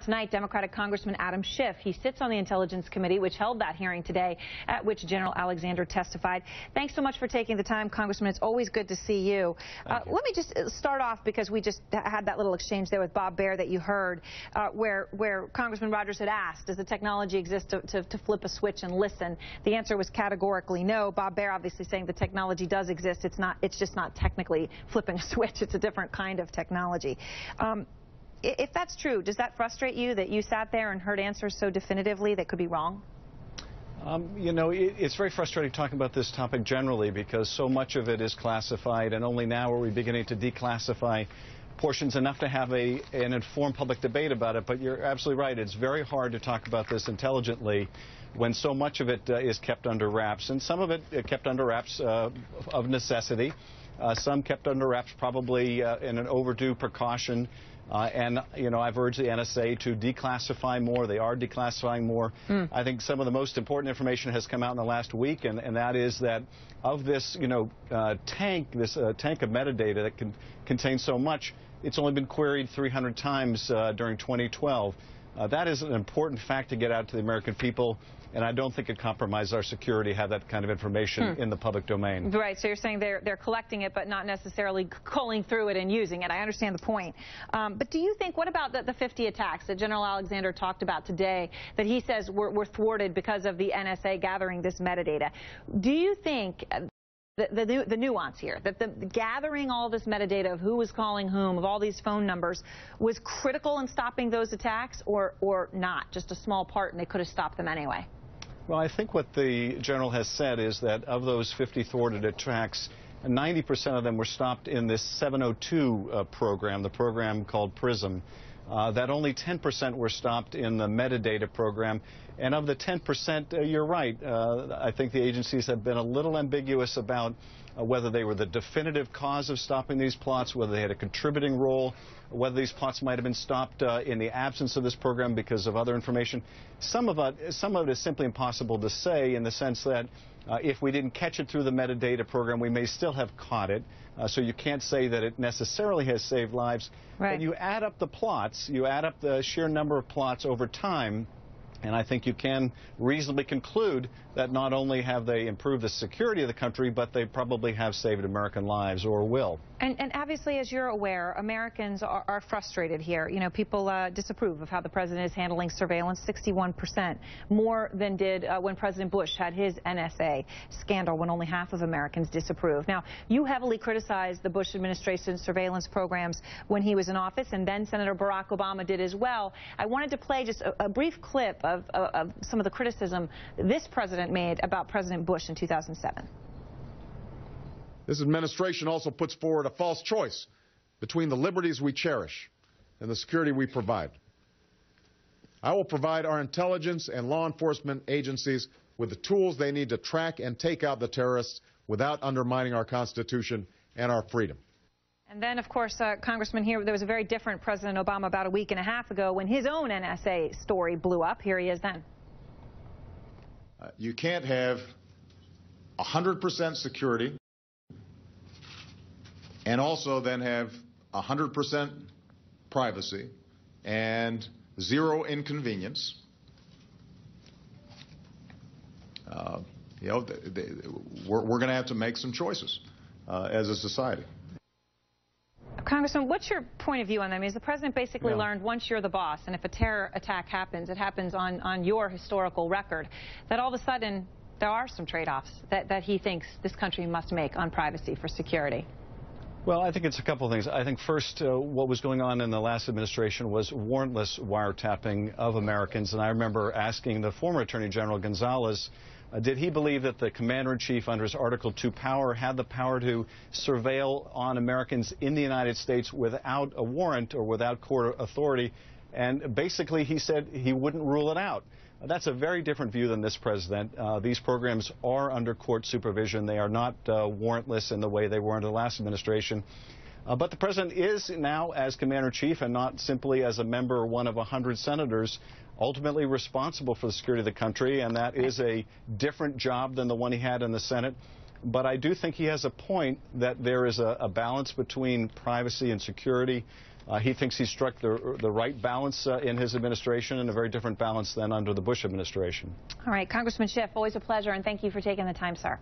Tonight, Democratic Congressman Adam Schiff, he sits on the Intelligence Committee, which held that hearing today, at which General Alexander testified. Thanks so much for taking the time, Congressman. It's always good to see you. Let me just start off, because we just had that little exchange there with Bob Baer that you heard, where Congressman Rogers had asked, does the technology exist to flip a switch and listen? The answer was categorically no. Bob Baer obviously saying the technology does exist. It's just not technically flipping a switch. It's a different kind of technology. If that's true, does that frustrate you that you sat there and heard answers so definitively that could be wrong? You know, it's very frustrating talking about this topic generally because so much of it is classified, and only now are we beginning to declassify portions enough to have an informed public debate about it. But you're absolutely right. It's very hard to talk about this intelligently when so much of it is kept under wraps, and some of it kept under wraps of necessity. Some kept under wraps probably in an overdue precaution. And, you know, I've urged the NSA to declassify more. They are declassifying more. I think some of the most important information has come out in the last week, and that is that of this, you know, tank of metadata that contains so much, it's only been queried 300 times during 2012. That is an important fact to get out to the American people, and I don't think it compromises our security to have that kind of information in the public domain. Right, so you're saying they're collecting it but not necessarily culling through it and using it. I understand the point. But do you think, what about the 50 attacks that General Alexander talked about today that he says were thwarted because of the NSA gathering this metadata? Do you think the nuance here, that the gathering all this metadata of who was calling whom, of all these phone numbers, was critical in stopping those attacks, or not, just a small part, and they could have stopped them anyway? Well, I think what the general has said is that of those 50 thwarted attacks, 90% of them were stopped in this 702 program, the program called PRISM. That only 10% were stopped in the metadata program. And of the 10%, you're right. I think the agencies have been a little ambiguous about whether they were the definitive cause of stopping these plots, whether they had a contributing role, whether these plots might have been stopped in the absence of this program because of other information. Some of it is simply impossible to say, in the sense that if we didn't catch it through the metadata program, we may still have caught it. So you can't say that it necessarily has saved lives. Right. But you add up the plots, you add up the sheer number of plots over time, and I think you can reasonably conclude that not only have they improved the security of the country, but they probably have saved American lives, or will. And obviously, as you're aware, Americans are frustrated here. You know, people disapprove of how the president is handling surveillance, 61%, more than did when President Bush had his NSA scandal, when only half of Americans disapproved. Now, you heavily criticized the Bush administration's surveillance programs when he was in office, and then Senator Barack Obama did as well. I wanted to play just a brief clip of some of the criticism this president made about President Bush in 2007. This administration also puts forward a false choice between the liberties we cherish and the security we provide. I will provide our intelligence and law enforcement agencies with the tools they need to track and take out the terrorists without undermining our Constitution and our freedom. And then, of course, Congressman, here there was a very different President Obama about a week and a half ago when his own NSA story blew up. Here he is then. You can't have 100% security and also then have 100% privacy and zero inconvenience. You know, we're going to have to make some choices as a society. Congressman, what's your point of view on that? I mean, has the president basically learned, once you're the boss, and if a terror attack happens, it happens on your historical record, that all of a sudden there are some trade-offs that he thinks this country must make on privacy for security? Well, I think it's a couple of things. I think first, what was going on in the last administration was warrantless wiretapping of Americans. And I remember asking the former Attorney General Gonzalez, did he believe that the commander-in-chief under his Article 2 power had the power to surveil on Americans in the United States without a warrant or without court authority? And basically he said he wouldn't rule it out. That's a very different view than this president. These programs are under court supervision. They are not warrantless in the way they were under the last administration. But the president is now, as commander-in-chief, and not simply as a member or one of 100 senators, ultimately responsible for the security of the country, and that is a different job than the one he had in the Senate. But I do think he has a point that there is a balance between privacy and security. He thinks he struck the right balance in his administration, and a very different balance than under the Bush administration. All right, Congressman Schiff, always a pleasure, and thank you for taking the time, sir.